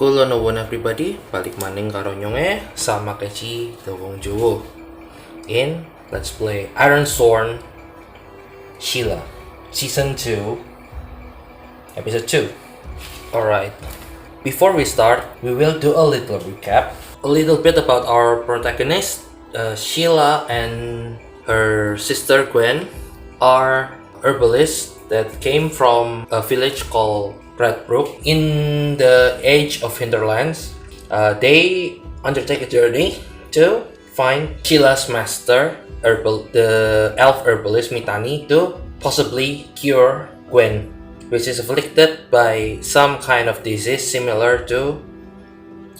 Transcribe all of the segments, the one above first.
Kulo nuwun everybody, balik maning karo nyonge SamAkechi the wong Jowo in Let's Play Ironsworn Sheila Season 2 Episode 2. Alright, before we start, we will do a little recap, a little bit about our protagonist. Sheila and her sister Gwen are herbalists that came from a village called Redbrook in the age of hinterlands. They undertake a journey to find Sheila's master, the elf herbalist Mitani, to possibly cure Gwen, which is afflicted by some kind of disease similar to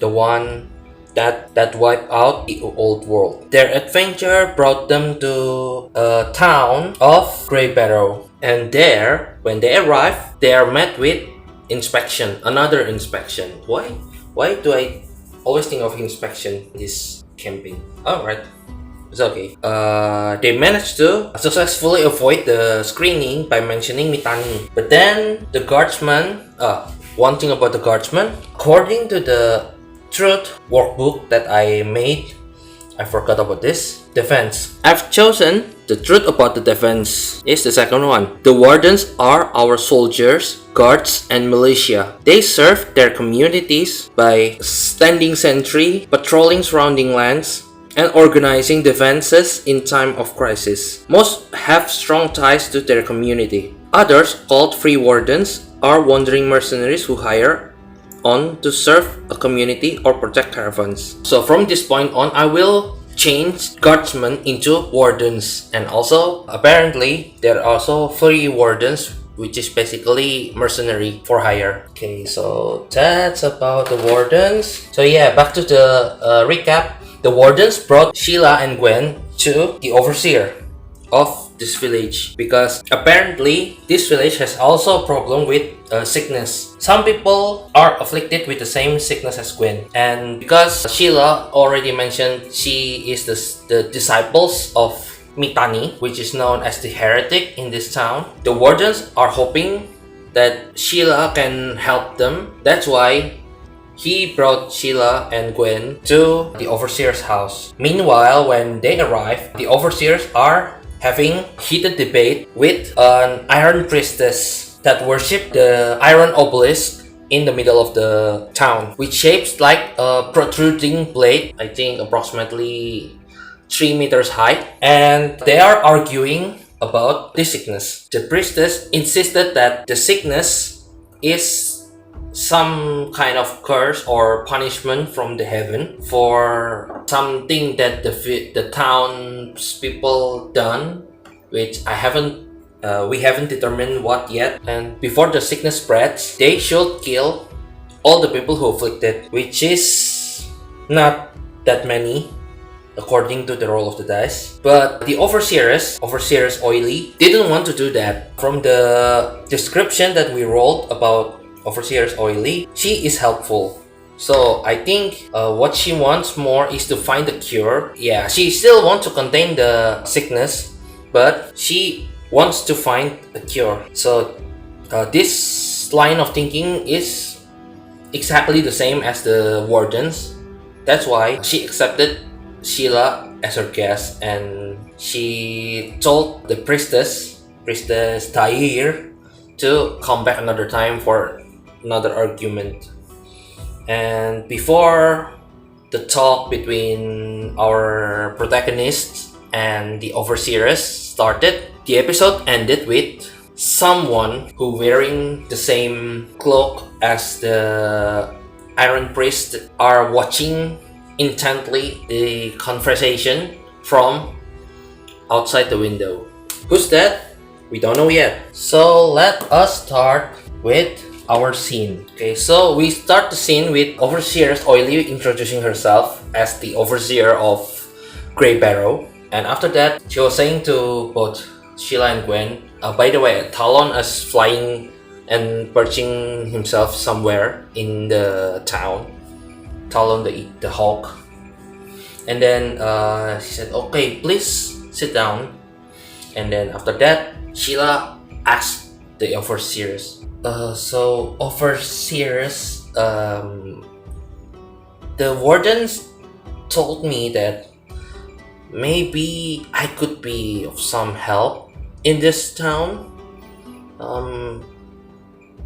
the one that wiped out the old world. Their adventure brought them to a town of Gray Barrow, and there, when they arrive, they are met with another inspection. Why do I always think of inspection in this campaign? Alright, it's okay. They managed to successfully avoid the screening by mentioning Mitani. But then the guardsman, one thing about the guardsman, according to the truth workbook that I made, I forgot about this. Defense. I've chosen the truth about the defense is the second one. The wardens are our soldiers, guards, and militia. They serve their communities by standing sentry, patrolling surrounding lands, and organizing defenses in time of crisis. Most have strong ties to their community. Others, called free wardens, are wandering mercenaries who hire on to serve a community or protect caravans. So from this point on, I will change guardsmen into wardens, and also apparently there are also free wardens, which is basically mercenary for hire. Okay, so that's about the wardens. So yeah, back to the recap. The wardens brought Sheila and Gwen to the overseer of this village because apparently this village has also a problem with sickness. Some people are afflicted with the same sickness as Gwen, and because Sheila already mentioned she is the disciples of Mitani, which is known as the heretic in this town, the wardens are hoping that Sheila can help them. That's why he brought Sheila and Gwen to the overseer's house. Meanwhile, when they arrive, the overseers are having heated debate with an iron priestess that worship the iron obelisk in the middle of the town, which shapes like a protruding blade, I think approximately 3 meters high, and they are arguing about the sickness. The priestess insisted that the sickness is some kind of curse or punishment from the heaven for something that the townspeople done, which we haven't determined what yet. And before the sickness spreads, they should kill all the people who afflicted, which is not that many according to the roll of the dice. But the Overseeress Oili, didn't want to do that. From the description that we rolled about Overseeress Oili, she is helpful. So I think what she wants more is to find a cure. Yeah, she still wants to contain the sickness, but she wants to find a cure. So this line of thinking is exactly the same as the wardens. That's why she accepted Sheila as her guest, and she told the Priestess Tahir, to come back another time for another argument. And before the talk between our protagonists and the overseeress started, the episode ended with someone who wearing the same cloak as the Iron Priest are watching intently the conversation from outside the window. Who's that? We don't know yet. So let us start with our scene. Okay, so we start the scene with Overseeress Oili introducing herself as the Overseer of Gray Barrow, and after that she was saying to both Sheila and Gwen, by the way, Talon is flying and perching himself somewhere in the town. Talon the hawk. And then she said, okay, please sit down. And then after that, Sheila asked the Overseeress, so Overseeress, the wardens told me that maybe I could be of some help in this town.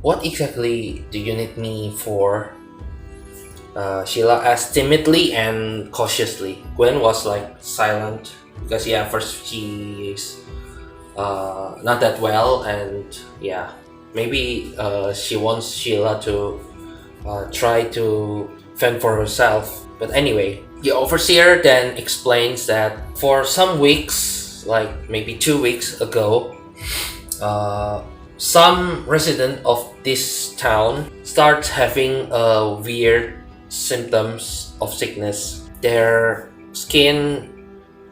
What exactly do you need me for? Sheila asked timidly and cautiously. Gwen was like silent because first she's not that well, and maybe she wants Sheila to try to fend for herself. But anyway, the overseer then explains that for some weeks, like maybe 2 weeks ago, some resident of this town starts having weird symptoms of sickness. Their skin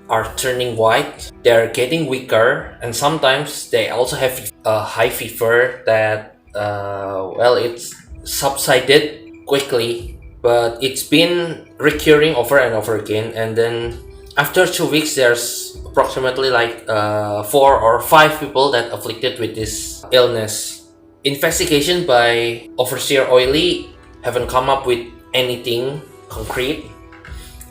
are turning white, they're getting weaker, and sometimes they also have a high fever that it's subsided quickly, but it's been recurring over and over again. And then after 2 weeks, there's approximately like 4 or 5 people that afflicted with this illness. Investigation by Overseer Oili haven't come up with anything concrete,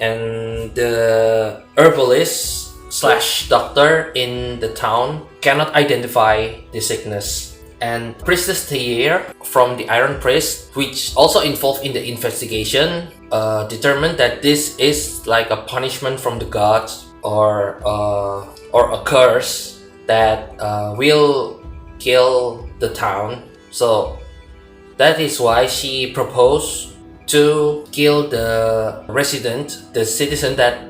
and the herbalist / doctor in the town cannot identify the sickness. And Priestess from the Iron Priest, which also involved in the investigation, determined that this is like a punishment from the gods or a curse that will kill the town. So that is why she proposed to kill the citizen that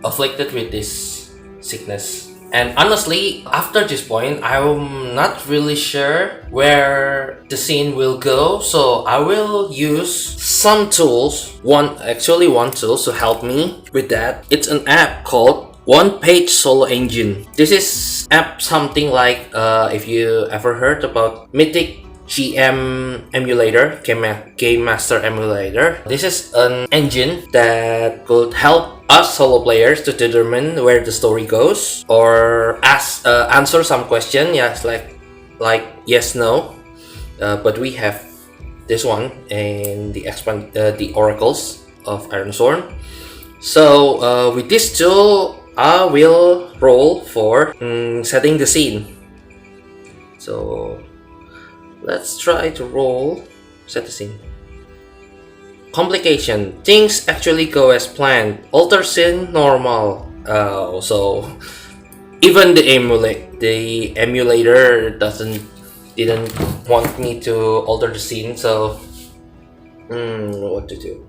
afflicted with this sickness. And honestly, after this point, I'm not really sure where the scene will go, so I will use some tools. One tool to help me with that. It's an app called One Page Solo Engine. This is app something like if you ever heard about Mythic GM emulator, Game Master emulator. This is an engine that could help us solo players to determine where the story goes, or answer some question, like yes, no. But we have this one in the Oracles of Ironsworn. So with this tool, I will roll for setting the scene. So let's try to roll set the scene. Complication. Things actually go as planned. Alter scene normal. So even the emulator didn't want me to alter the scene. So what to do?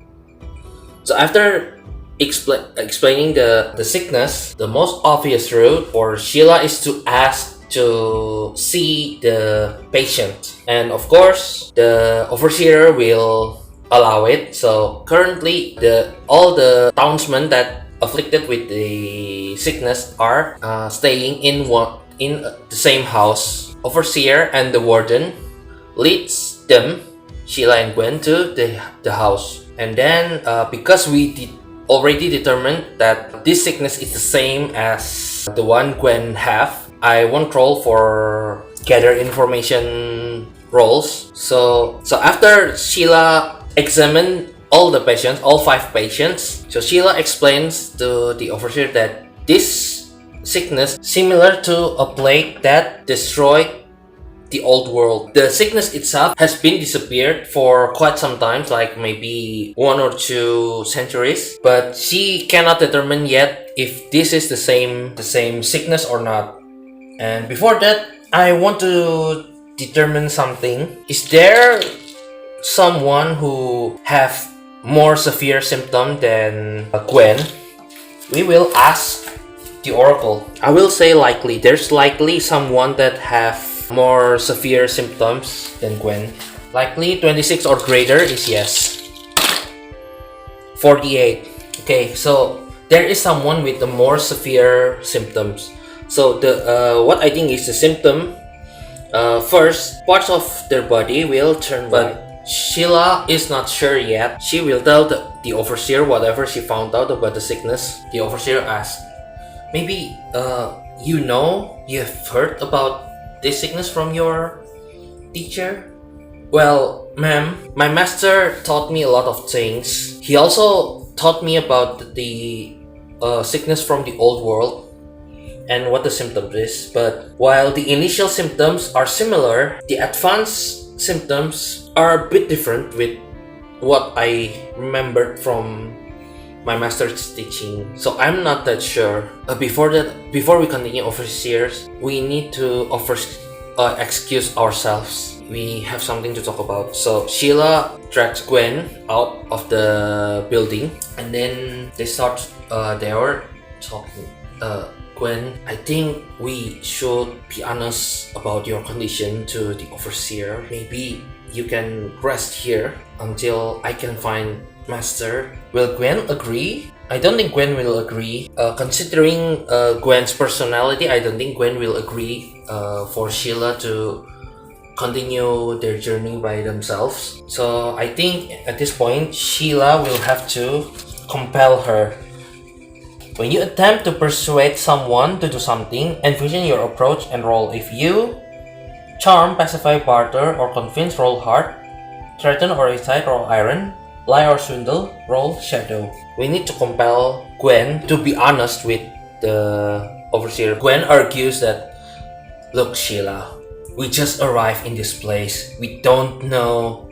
So after explaining the sickness, the most obvious route for Sheila is to ask to see the patient, and of course the overseer will allow it. So currently all the townsmen that afflicted with the sickness are staying in the same house. Overseer and the warden leads them, Sheila and Gwen, to the house. And then because we already determined that this sickness is the same as the one Gwen have, I won't roll for gather information rolls. So after Sheila examined all the patients, all 5 patients, so Sheila explains to the overseer that this sickness similar to a plague that destroyed the old world. The sickness itself has been disappeared for quite some time, like maybe 1 or 2 centuries, but she cannot determine yet if this is the same sickness or not. And before that, I want to determine something. Is there someone who have more severe symptom than Gwen? We will ask the oracle. I will say likely. There's likely someone that have more severe symptoms than Gwen. Likely 26 or greater is yes. 48. Okay, so there is someone with the more severe symptoms. So what I think is the symptom, first, parts of their body will turn white. But Sheila is not sure yet. She will tell the overseer whatever she found out about the sickness. The overseer asks, maybe you've heard about this sickness from your teacher? Well, ma'am, my master taught me a lot of things. He also taught me about the sickness from the old world and what the symptoms is. But while the initial symptoms are similar, the advanced symptoms are a bit different with what I remembered from my master's teaching. So I'm not that sure. Before we continue, overseers, we need to excuse ourselves. We have something to talk about. So Sheila drags Gwen out of the building, and then they were talking. Gwen, I think we should be honest about your condition to the overseer. Maybe you can rest here until I can find Master. Will Gwen agree? I don't think Gwen will agree. Considering Gwen's personality, I don't think Gwen will agree for Sheila to continue their journey by themselves. So I think at this point, Sheila will have to compel her. When you attempt to persuade someone to do something, envision your approach and roll. If you charm, pacify, barter, or convince, roll hard. Threaten or incite, roll iron. Lie or swindle, roll shadow. We need to compel Gwen to be honest with the overseer. Gwen argues that, look Sheila, we just arrived in this place. We don't know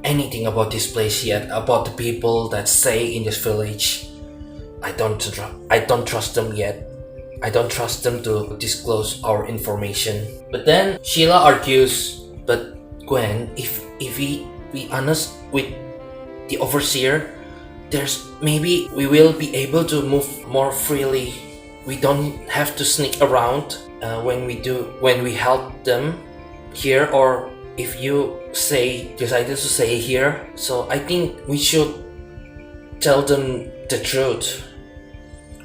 anything about this place yet, about the people that stay in this village. I don't trust them yet. I don't trust them to disclose our information. But then Sheila argues, but Gwen, if we be honest with the overseer, maybe we will be able to move more freely. We don't have to sneak around when we help them here, or if you decided to stay here. So I think we should tell them the truth.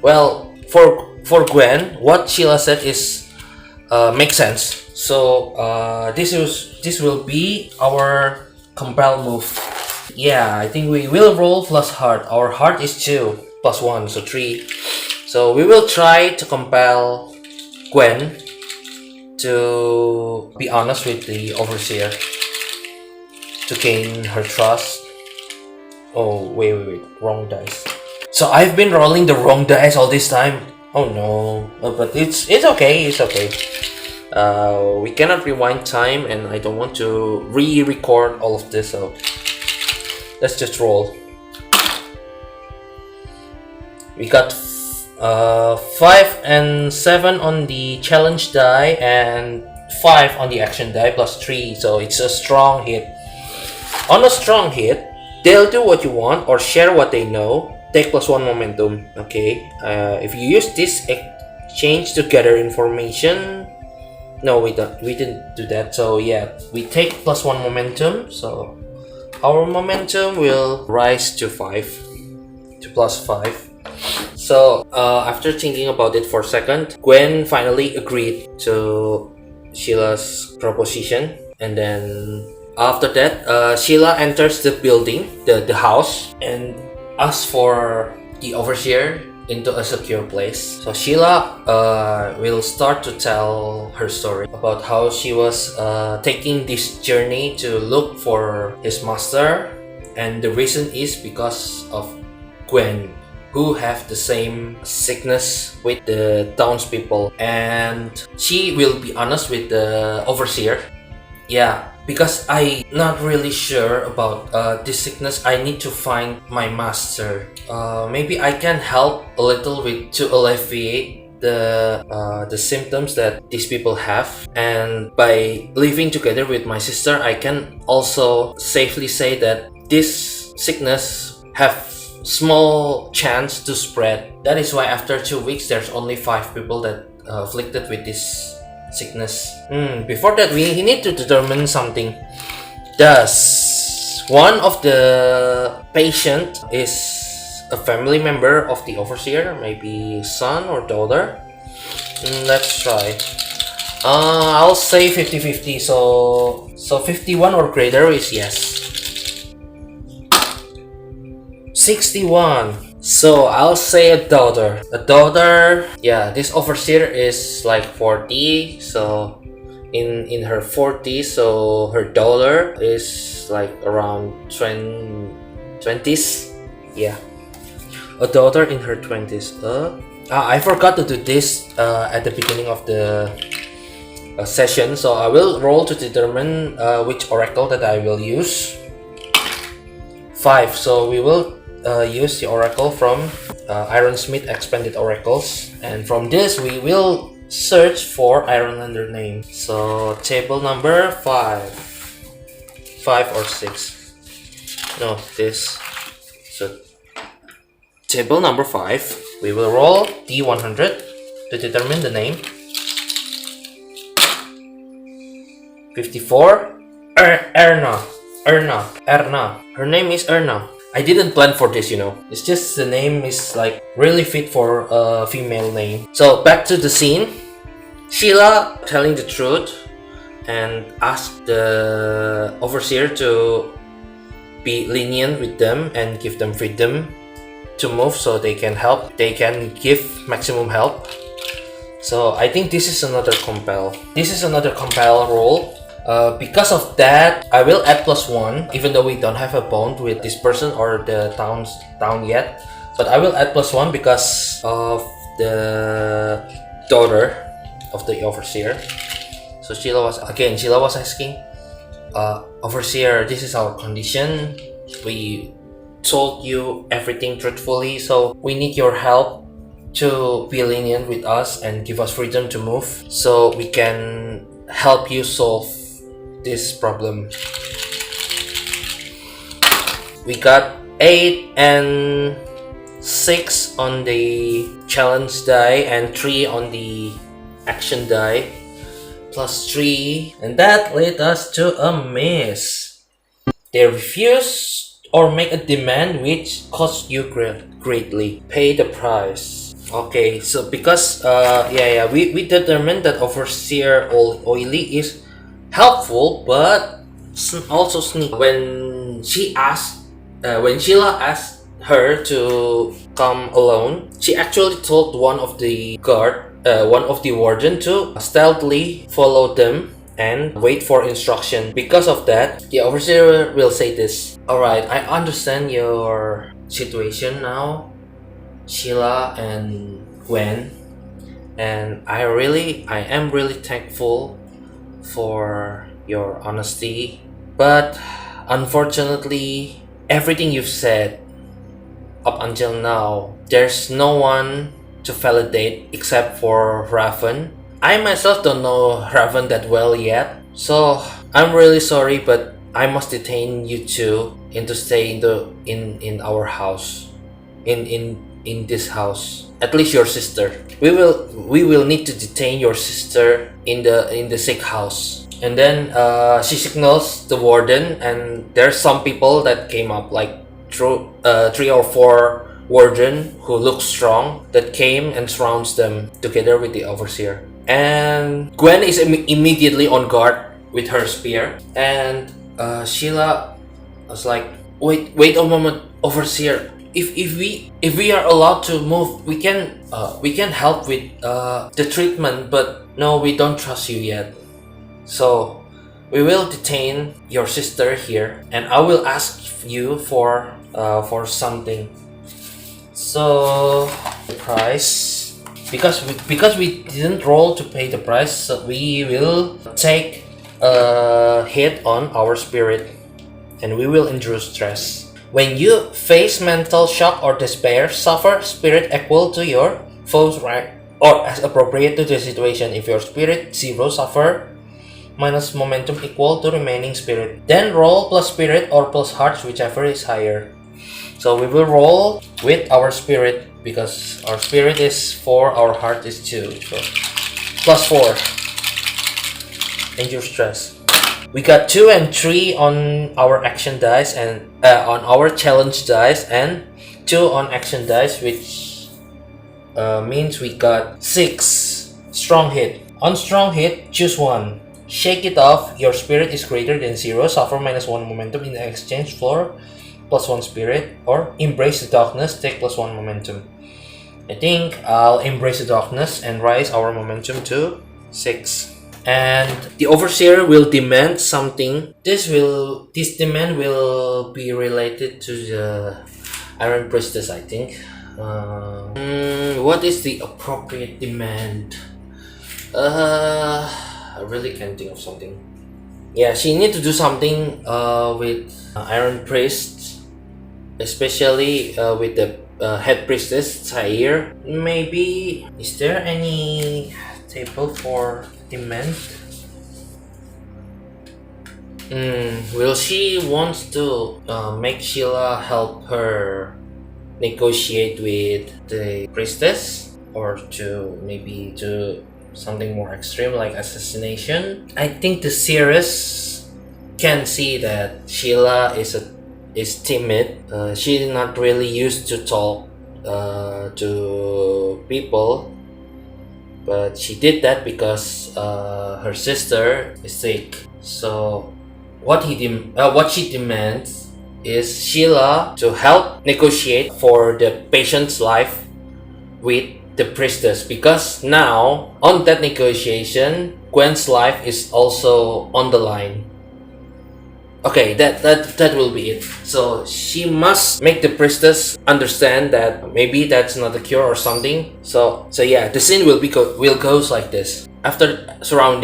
Well, for Gwen, what Sheila said is makes sense. So this will be our compel move. Yeah, I think we will roll plus heart. Our heart is 2 plus 1, so 3. So we will try to compel Gwen to be honest with the overseer to gain her trust. Oh, wait, wrong dice. So I've been rolling the wrong dice all this time. Oh no, but it's okay, it's okay. We cannot rewind time, and I don't want to re-record all of this, so let's just roll. We got 5 and 7 on the challenge die and 5 on the action die plus 3, so it's a strong hit. On a strong hit, they'll do what you want or share what they know. Take plus 1 momentum. Okay. If you use this exchange to gather information, no, we didn't do that. So yeah, we take plus 1 momentum. So our momentum will rise to 5, to plus 5. So after thinking about it for a second, Gwen finally agreed to Sheila's proposition, and then after that, Sheila enters the building, the house, and asks for the overseer into a secure place. So Sheila will start to tell her story about how she was taking this journey to look for his master, and the reason is because of Gwen, who have the same sickness with the townspeople, and she will be honest with the overseer. Yeah, because I'm not really sure about this sickness, I need to find my master. Maybe I can help a little bit to alleviate the symptoms that these people have, and by living together with my sister, I can also safely say that this sickness have small chance to spread. That is why after 2 weeks, there's only 5 people that afflicted with this sickness. Before that, we need to determine something. Does one of the patient is a family member of the overseer, maybe son or daughter? Let's try. I'll say 50-50. So 51 or greater is yes. 61. So I'll say a daughter. Yeah, this overseer is like 40, so in her 40s, so her daughter is like around 20s. Yeah, a daughter in her 20s. I forgot to do this at the beginning of the session, so I will roll to determine which oracle that I will use. 5. So we will use the oracle from Ironsmith Expanded Oracles, and from this we will search for Ironlander name. So table number 5 or 6. No, this. So table number 5, we will roll D100 to determine the name. 54. Erna. Her name is Erna. I didn't plan for this, you know. It's just the name is like really fit for a female name. So back to the scene. Sheila telling the truth and asked the overseer to be lenient with them and give them freedom to move so they can help. They can give maximum help. So I think this is another compel. This is another compel roll. Because of that, I will add +1, even though we don't have a bond with this person or the town yet. But I will add +1 because of the daughter of the overseer. So Sheila was asking, overseer, this is our condition. We told you everything truthfully, so we need your help to be lenient with us and give us freedom to move so we can help you solve this problem. We got 8 and 6 on the challenge die and 3 on the action die, +3, and that led us to a miss. They refuse or make a demand which costs you greatly. Pay the price. Okay, so because we determined that Overseer Oili is helpful but also sneaky. When Sheila asked her to come alone, she actually told one of the warden to stealthily follow them and wait for instruction. Because of that, the overseer will say this: alright, I understand your situation now, Sheila and Gwen, and I am really thankful for your honesty, but unfortunately everything you've said up until now, there's no one to validate except for Raven. I myself don't know Raven that well yet, so I'm really sorry, but I must detain you two into stay in our house, in this house. At least your sister. We will need to detain your sister in the sick house. And then she signals the warden, and there's some people that came up, like 3 or 4 warden who look strong, that came and surrounds them together with the overseer. And Gwen is immediately on guard with her spear, and Sheila was like, wait a moment, overseer. If we are allowed to move, we can help with the treatment, but no, we don't trust you yet. So we will detain your sister here, and I will ask you for something. So the price, because we didn't roll to pay the price, so we will take a hit on our spirit, and we will endure stress. When you face mental shock or despair, suffer spirit equal to your foe's rank or as appropriate to the situation. If your spirit 0, suffer minus momentum equal to remaining spirit. Then roll plus spirit or plus hearts, whichever is higher. So we will roll with our spirit because our spirit is 4, our heart is 2. So +4. Endure stress. We got 2 and 3 on our action dice and on our challenge dice, and 2 on action dice, which means we got 6 strong hit. On strong hit, choose 1. Shake it off. Your spirit is greater than 0. Suffer -1 momentum in the exchange for +1 spirit, or embrace the darkness. Take +1 momentum. I think I'll embrace the darkness and rise our momentum to 6. and the overseer will demand something. This demand will be related to the Iron Priestess, I think. What is the appropriate demand? I really can't think of something. Yeah, she need to do something with Iron Priest, especially with the head priestess Zaire. Maybe is there any table for demand? Will she wants to make Sheila help her negotiate with the priestess, or to maybe to something more extreme like assassination? I think the series can see that Sheila is timid. She's not really used to talk to people, but she did that because her sister is sick. So what she demands is Sheila to help negotiate for the patient's life with the priestess, because now on that negotiation Gwen's life is also on the line. Okay, that will be it. So she must make the priestess understand that maybe that's not a cure or something. So yeah, the scene will goes like this. After Sheila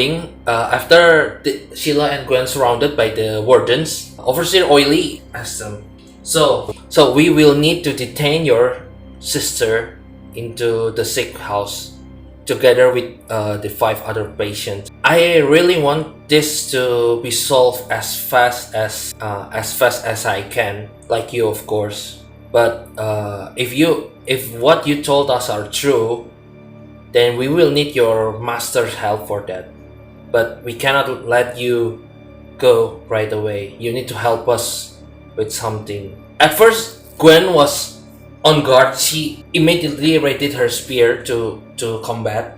and Gwen surrounded by the wardens, Overseer Oili asked them, so we will need to detain your sister into the sick house together with the 5 other patients. I really want this to be solved as fast as I can, like you, of course. But if what you told us are true, then we will need your master's help for that. But we cannot let you go right away. You need to help us with something. At first, Gwen was on guard. She immediately raised her spear to combat,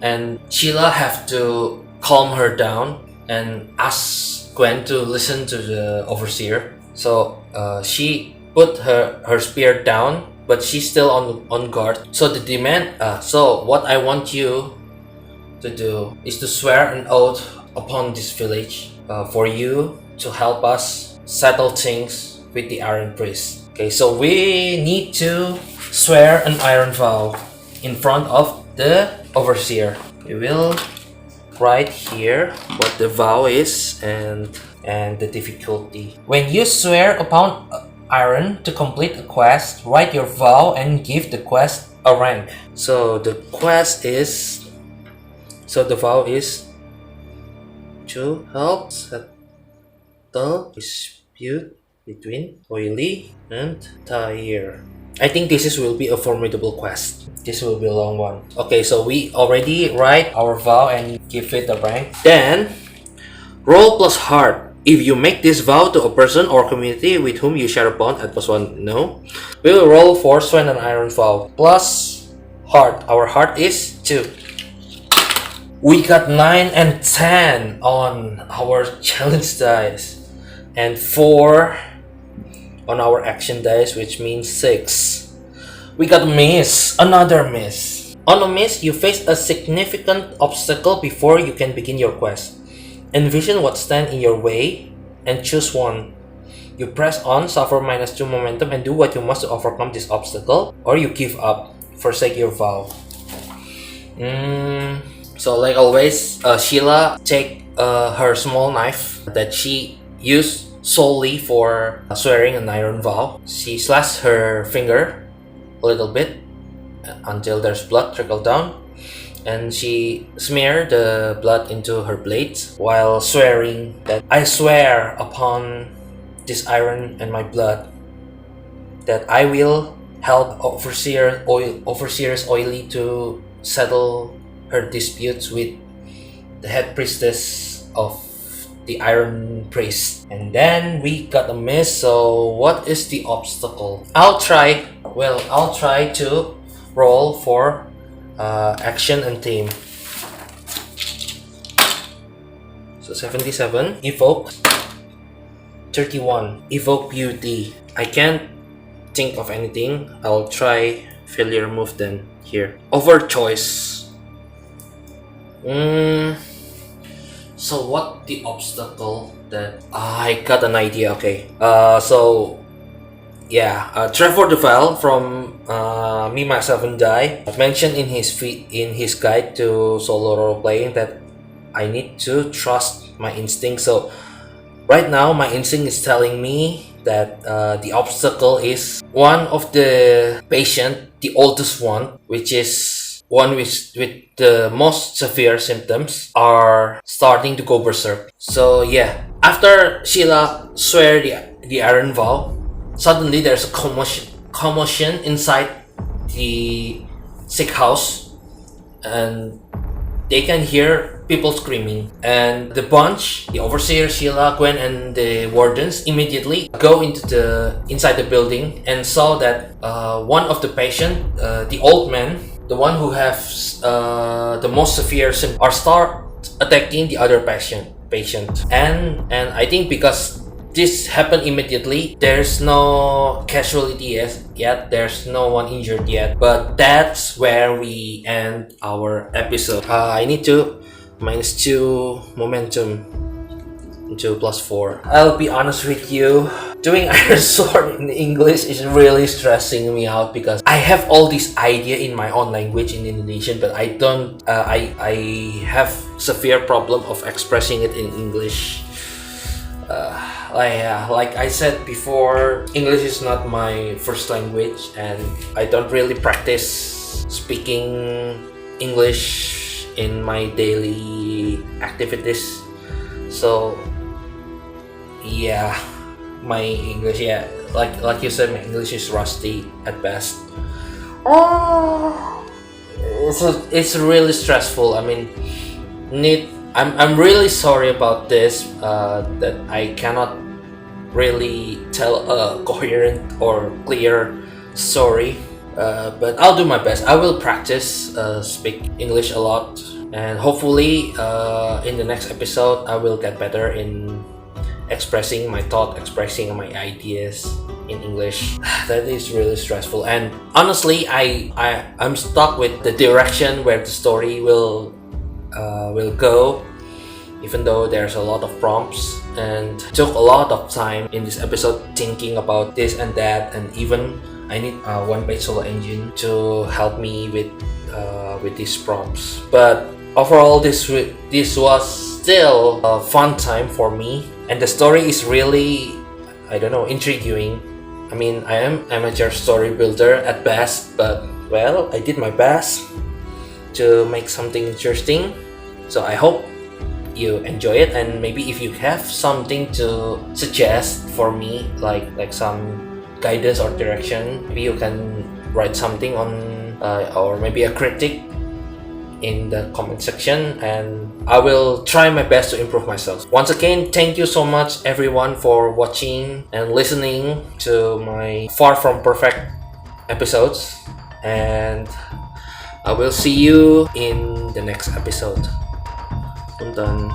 and Sheila have to calm her down and ask Gwen to listen to the overseer. So she put her spear down, but she's still on guard. So the demand, so what I want you to do is to swear an oath upon this village for you to help us settle things with the Iron Priest. Okay, so we need to swear an iron vow in front of the overseer. We will write here what the vow is and the difficulty. When you swear upon iron to complete a quest, write your vow and give the quest a rank. So the vow is to help settle dispute between Oili and Zaire. I think this will be a formidable quest. This will be a long one. Okay, so we already write our vow and give it a rank. Then, roll plus heart. If you make this vow to a person or community with whom you share a bond at +1, no. We will roll for swear an iron vow. Plus heart. Our heart is 2. We got 9 and 10 on our challenge dice, and 4 on our action dice, which means 6. We got a miss, another miss. On a miss, you face a significant obstacle before you can begin your quest. Envision what stands in your way and choose one. You press on, suffer -2 momentum, and do what you must to overcome this obstacle, or you give up, forsake your vow. So like always, Sheila take her small knife that she used solely for swearing an iron vow. She slashed her finger a little bit until there's blood trickle down, and she smeared the blood into her blades while swearing that I swear upon this iron and my blood that I will help Overseeress Oili to settle her disputes with the head priestess of the Iron Priest. And then we got a miss. So what is the obstacle? I'll try to roll for action and theme. So 77, evoke. 31, evoke beauty. I can't think of anything. I'll try failure move then here. Over choice. So what the obstacle that I got an idea? Okay. Trevor Duval from Me, Myself, and Die mentioned in his guide to solo role playing that I need to trust my instinct. So right now, my instinct is telling me that the obstacle is one of the patient, the oldest one, which is one with the most severe symptoms, are starting to go berserk. So yeah, after Sheila swear the iron vow, suddenly there's a commotion inside the sick house, and they can hear people screaming. And the bunch, the overseer, Sheila, Gwen, and the wardens immediately go inside the building and saw that one of the patient, the old man, the one who has the most severe symptoms, are start attacking the other patient. And I think because this happened immediately, there's no casualty yet, there's no one injured yet, but that's where we end our episode. I need to -2 momentum into +4. I'll be honest with you, doing Ironsworn in English is really stressing me out because I have all this idea in my own language in Indonesian, but I don't I have severe problem of expressing it in English. Like I said before, English is not my first language, and I don't really practice speaking English in my daily activities. So yeah, my English, like you said, my English is rusty at best. It's really stressful. I mean, I'm really sorry about this, that I cannot really tell a coherent or clear story, but I'll do my best. I will practice speak English a lot, and hopefully in the next episode I will get better in expressing my thought, expressing my ideas in English. That is really stressful, and honestly I'm stuck with the direction where the story will go, even though there's a lot of prompts, and took a lot of time in this episode thinking about this and that, and even I need a one-page solo engine to help me with these prompts. But overall, this was still a fun time for me, and the story is really, I don't know, intriguing. I mean, I am amateur story builder at best, but well, I did my best to make something interesting. So I hope you enjoy it, and maybe if you have something to suggest for me, like some guidance or direction, maybe you can write something on or maybe a critic in the comment section, and I will try my best to improve myself. Once again, thank you so much everyone for watching and listening to my far from perfect episodes, and I will see you in the next episode. Puntan.